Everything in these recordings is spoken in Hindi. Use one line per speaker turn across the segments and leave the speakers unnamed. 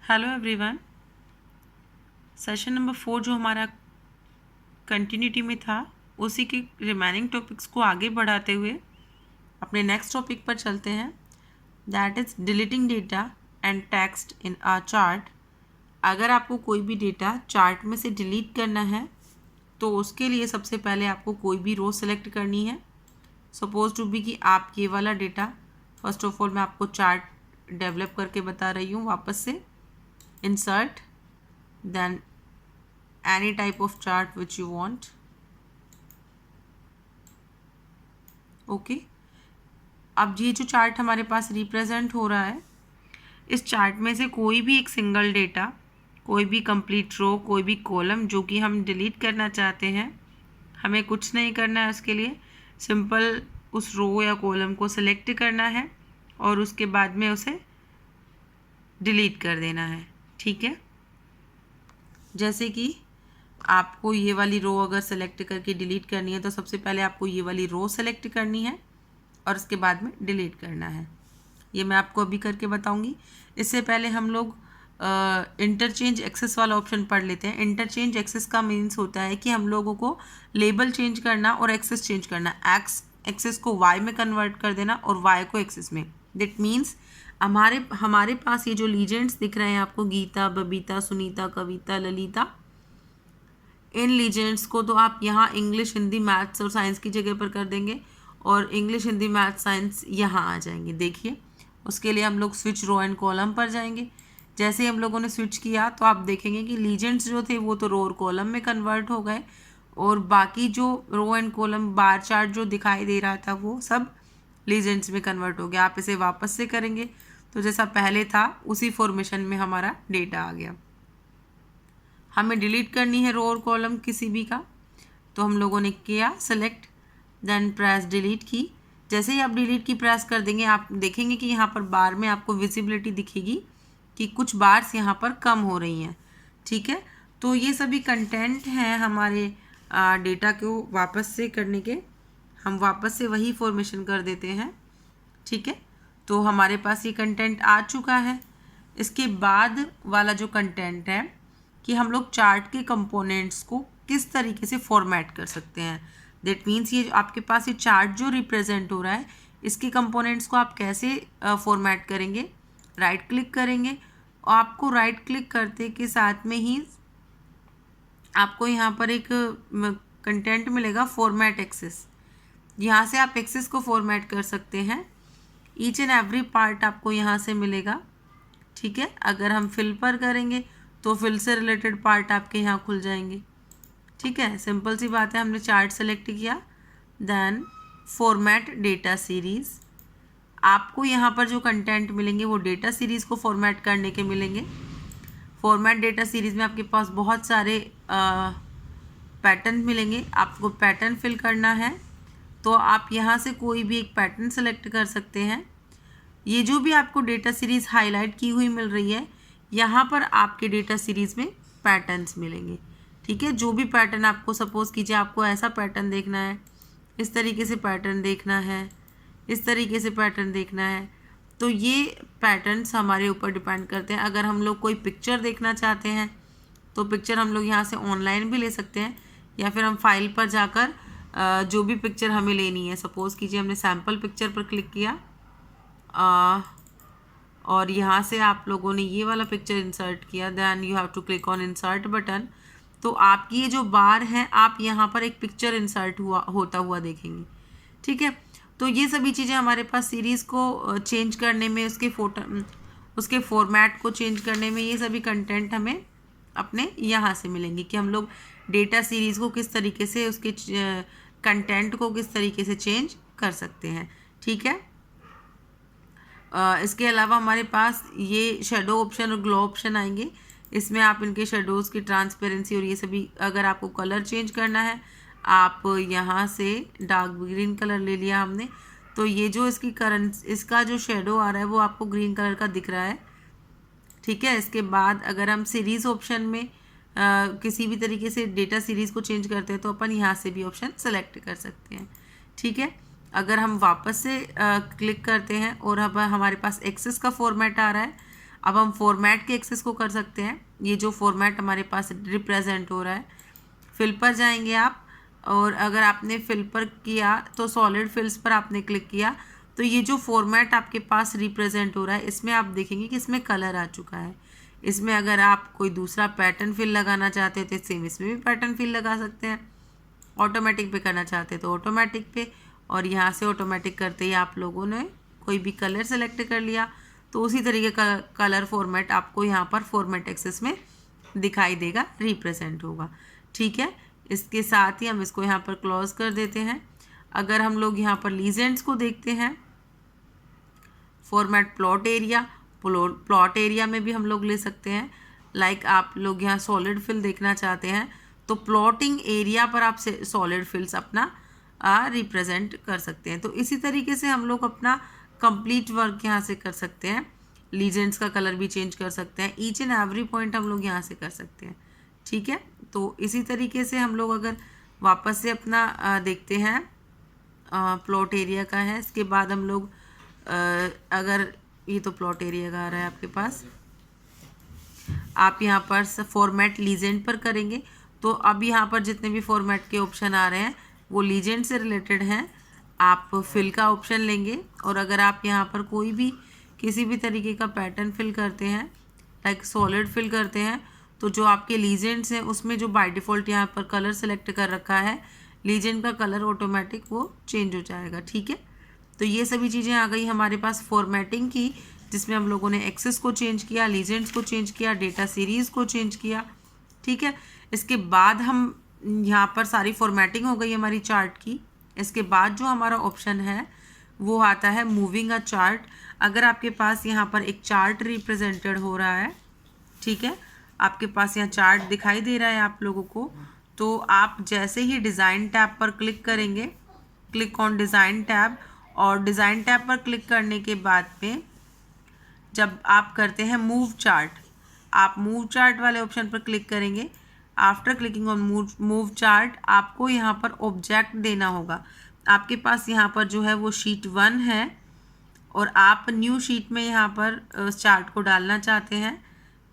Hello everyone. सेशन नंबर 4 जो हमारा कंटिन्यूटी में था उसी के रिमेनिंग टॉपिक्स को आगे बढ़ाते हुए अपने नेक्स्ट टॉपिक पर चलते हैं, that is deleting data and text in a chart. अगर आपको कोई भी डेटा चार्ट में से डिलीट करना है तो उसके लिए सबसे पहले आपको कोई भी रो सेलेक्ट करनी है। सपोज टू बी कि आप ये वाला डेटा, फर्स्ट ऑफ ऑल मैं आपको चार्ट डेवलप करके बता रही हूँ वापस से। insert then any type of chart which you want. Okay अब ये जो चार्ट हमारे पास रिप्रेजेंट हो रहा है, इस चार्ट में से कोई भी एक सिंगल डेटा, कोई भी कंप्लीट रो, कोई भी कॉलम जो कि हम डिलीट करना चाहते हैं, हमें कुछ नहीं करना है। उसके लिए सिंपल उस रो या कॉलम को सिलेक्ट करना है और उसके बाद में उसे डिलीट कर देना है। ठीक है, जैसे कि आपको ये वाली रो अगर सेलेक्ट करके डिलीट करनी है तो सबसे पहले आपको ये वाली रो सेलेक्ट करनी है और उसके बाद में डिलीट करना है। ये मैं आपको अभी करके बताऊंगी। इससे पहले हम लोग इंटरचेंज एक्सेस वाला ऑप्शन पढ़ लेते हैं। इंटरचेंज एक्सेस का मीन्स होता है कि हम लोगों को लेबल चेंज करना और एक्सेस चेंज करना। एक्सेस को वाई में कन्वर्ट कर देना और वाई को एक्सेस में। दैट मीन्स हमारे पास ये जो लीजेंड्स दिख रहे हैं आपको, गीता, बबीता, सुनीता, कविता, ललिता, इन लीजेंड्स को तो आप यहाँ इंग्लिश, हिंदी, मैथ्स और साइंस की जगह पर कर देंगे और इंग्लिश, हिंदी, मैथ्स, साइंस यहाँ आ जाएंगे। देखिए, उसके लिए हम लोग स्विच रो एंड कॉलम पर जाएंगे। जैसे ही हम लोगों ने स्विच किया तो आप देखेंगे कि लीजेंड्स जो थे वो तो रो और कॉलम में कन्वर्ट हो गए और बाकी जो row and column bar chart जो दिखाई दे रहा था वो सब लीजेंड्स में कन्वर्ट हो गया। आप इसे वापस से करेंगे तो जैसा पहले था उसी फॉर्मेशन में हमारा डेटा आ गया। हमें डिलीट करनी है रो और कॉलम किसी भी का, तो हम लोगों ने किया सेलेक्ट, देन प्रेस डिलीट की। जैसे ही आप डिलीट की प्रेस कर देंगे आप देखेंगे कि यहाँ पर बार में आपको विजिबिलिटी दिखेगी कि कुछ बार्स यहाँ पर कम हो रही हैं। ठीक है, तो ये सभी कंटेंट हैं हमारे डेटा को वापस से करने के। हम वापस से वही फॉर्मेशन कर देते हैं। ठीक है, तो हमारे पास ये कंटेंट आ चुका है। इसके बाद वाला जो कंटेंट है कि हम लोग चार्ट के कंपोनेंट्स को किस तरीके से फॉर्मेट कर सकते हैं। दैट मीन्स ये आपके पास ये चार्ट जो रिप्रेजेंट हो रहा है इसके कंपोनेंट्स को आप कैसे फॉर्मेट करेंगे। राइट क्लिक करेंगे और आपको राइट क्लिक करते के साथ में ही आपको यहाँ पर एक कंटेंट मिलेगा, फॉर्मेट एक्सेस। यहाँ से आप एक्सेस को फॉर्मेट कर सकते हैं। ईच एंड एवरी पार्ट आपको यहाँ से मिलेगा। ठीक है, अगर हम फिल पर करेंगे तो फिल से रिलेटेड पार्ट आपके यहाँ खुल जाएंगे। ठीक है, सिंपल सी बात है। हमने चार्ट सेलेक्ट किया, देन फॉर्मेट डेटा सीरीज़। आपको यहाँ पर जो कंटेंट मिलेंगे वो डेटा सीरीज़ को फॉर्मेट करने के मिलेंगे। फॉर्मेट डेटा सीरीज़ में आपके पास बहुत सारे पैटर्न मिलेंगे। आपको पैटर्न फिल करना है तो आप यहाँ से कोई भी एक पैटर्न सेलेक्ट कर सकते हैं। ये जो भी आपको डेटा सीरीज़ हाईलाइट की हुई मिल रही है, यहाँ पर आपके डेटा सीरीज़ में पैटर्न्स मिलेंगे। ठीक है, जो भी पैटर्न आपको, सपोज़ कीजिए आपको ऐसा पैटर्न देखना है, इस तरीके से पैटर्न देखना है, इस तरीके से पैटर्न देखना है, तो ये पैटर्न्स हमारे ऊपर डिपेंड करते हैं। अगर हम लोग कोई पिक्चर देखना चाहते हैं तो पिक्चर हम लोग यहाँ से ऑनलाइन भी ले सकते हैं या फिर हम फाइल पर जाकर जो भी पिक्चर हमें लेनी है, सपोज़ कीजिए हमने सैम्पल पिक्चर पर क्लिक किया और यहाँ से आप लोगों ने ये वाला पिक्चर इंसर्ट किया, then you have to click on insert button. तो आपकी ये जो बार है आप यहाँ पर एक पिक्चर इंसर्ट होता हुआ देखेंगे। ठीक है, तो ये सभी चीज़ें हमारे पास सीरीज़ को चेंज करने में, उसके फॉर्मेट को चेंज करने में, ये सभी कंटेंट हमें अपने यहाँ से मिलेंगे कि हम लोग डेटा सीरीज़ को किस तरीके से, उसके कंटेंट को किस तरीके से चेंज कर सकते हैं। ठीक है, इसके अलावा हमारे पास ये शेडो ऑप्शन और ग्लो ऑप्शन आएंगे। इसमें आप इनके शेडोज़ की ट्रांसपेरेंसी और ये सभी, अगर आपको कलर चेंज करना है आप यहाँ से डार्क ग्रीन कलर ले लिया हमने, तो ये जो इसका जो शेडो आ रहा है वो आपको ग्रीन कलर का दिख रहा है। ठीक है, इसके बाद अगर हम सीरीज़ ऑप्शन में किसी भी तरीके से डेटा सीरीज़ को चेंज करते हैं तो अपन यहाँ से भी ऑप्शन सेलेक्ट कर सकते हैं। ठीक है, अगर हम वापस से क्लिक करते हैं और अब हमारे पास एक्सेस का फॉर्मेट आ रहा है, अब हम फॉर्मेट के एक्सेस को कर सकते हैं। ये जो फॉर्मेट हमारे पास रिप्रेजेंट हो रहा है, फिल पर जाएंगे आप, और अगर आपने फिल पर किया तो सॉलिड फिल्स पर आपने क्लिक किया तो ये जो फॉर्मेट आपके पास रिप्रेजेंट हो रहा है इसमें आप देखेंगे कि इसमें कलर आ चुका है। इसमें अगर आप कोई दूसरा पैटर्न फिल लगाना चाहते हैं तो सेम इसमें भी पैटर्न फिल लगा सकते हैं। ऑटोमेटिक पे करना चाहते हैं तो ऑटोमेटिक पे, और यहाँ से ऑटोमेटिक करते ही आप लोगों ने कोई भी कलर सेलेक्ट कर लिया तो उसी तरीके का कलर फॉर्मेट आपको यहाँ पर फॉर्मेट एक्सेस में दिखाई देगा, रिप्रेजेंट होगा। ठीक है, इसके साथ ही हम इसको यहाँ पर क्लोज कर देते हैं। अगर हम लोग यहाँ पर लीजेंड्स को देखते हैं, format plot area, plot area में भी हम लोग ले सकते हैं। लाइक आप लोग यहाँ सॉलिड फिल देखना चाहते हैं तो प्लॉटिंग एरिया पर आप सॉलिड फिल्स अपना रिप्रेजेंट कर सकते हैं। तो इसी तरीके से हम लोग अपना कंप्लीट वर्क यहाँ से कर सकते हैं। लीजेंड्स का कलर भी चेंज कर सकते हैं, ईच एंड एवरी पॉइंट हम लोग यहाँ से कर सकते हैं। ठीक है, तो इसी तरीके से हम लोग अगर वापस से अपना देखते हैं, प्लॉट एरिया का है, इसके बाद हम लोग अगर ये तो प्लॉट एरिया का आ रहा है आपके पास, आप यहाँ पर फॉर्मेट लीजेंड पर करेंगे तो अब यहाँ पर जितने भी फॉर्मेट के ऑप्शन आ रहे हैं वो लीजेंड से रिलेटेड हैं। आप फिल का ऑप्शन लेंगे और अगर आप यहाँ पर कोई भी किसी भी तरीके का पैटर्न फिल करते हैं, लाइक सॉलिड फिल करते हैं, तो जो आपके लीजेंड्स हैं उसमें जो बाय डिफ़ॉल्ट यहाँ पर कलर सेलेक्ट कर रखा है, लीजेंड का कलर ऑटोमेटिक वो चेंज हो जाएगा। ठीक है, तो ये सभी चीज़ें आ गई हमारे पास फॉर्मेटिंग की, जिसमें हम लोगों ने एक्सेस को चेंज किया, लीजेंड्स को चेंज किया, डेटा सीरीज़ को चेंज किया। ठीक है, इसके बाद हम यहाँ पर सारी फॉर्मेटिंग हो गई हमारी चार्ट की। इसके बाद जो हमारा ऑप्शन है वो आता है मूविंग अ चार्ट। अगर आपके पास यहाँ पर एक चार्ट रिप्रेजेंटेड हो रहा है, ठीक है, आपके पास यहाँ चार्ट दिखाई दे रहा है आप लोगों को, तो आप जैसे ही डिज़ाइन टैब पर क्लिक करेंगे, क्लिक ऑन डिज़ाइन टैब, और डिज़ाइन टैब पर क्लिक करने के बाद में जब आप करते हैं मूव चार्ट, आप मूव चार्ट वाले ऑप्शन पर क्लिक करेंगे। After clicking on move chart आपको यहाँ पर ऑब्जेक्ट देना होगा। आपके पास यहाँ पर जो है वो शीट 1 है और आप न्यू शीट में यहाँ पर चार्ट को डालना चाहते हैं।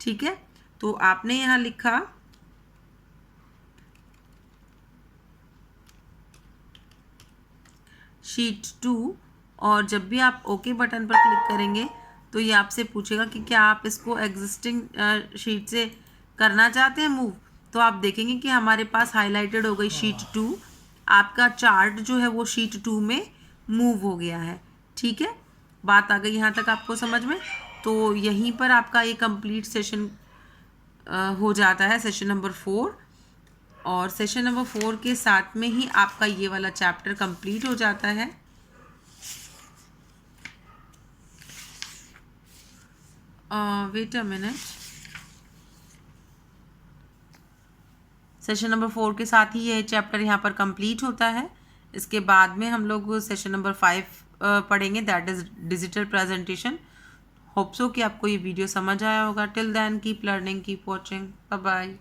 ठीक है, तो आपने यहाँ लिखा शीट 2 और जब भी आप ओके बटन पर क्लिक करेंगे तो ये आपसे पूछेगा कि क्या आप इसको एग्जिस्टिंग शीट से करना चाहते हैं मूव। तो आप देखेंगे कि हमारे पास हाईलाइटेड हो गई शीट 2, आपका चार्ट जो है वो शीट 2 में मूव हो गया है। ठीक है, बात आ गई यहाँ तक आपको समझ में। तो यहीं पर आपका ये कंप्लीट सेशन हो जाता है, सेशन नंबर 4, और सेशन नंबर 4 के साथ में ही आपका ये वाला चैप्टर कंप्लीट हो जाता है। Wait a minute, session number 4 के साथ ही ये चैप्टर यहाँ पर कंप्लीट होता है। इसके बाद में हम लोग सेशन नंबर 5 पढ़ेंगे, that is digital presentation. Hope so कि आपको ये वीडियो समझ आया होगा। Till then keep learning, keep watching, bye bye.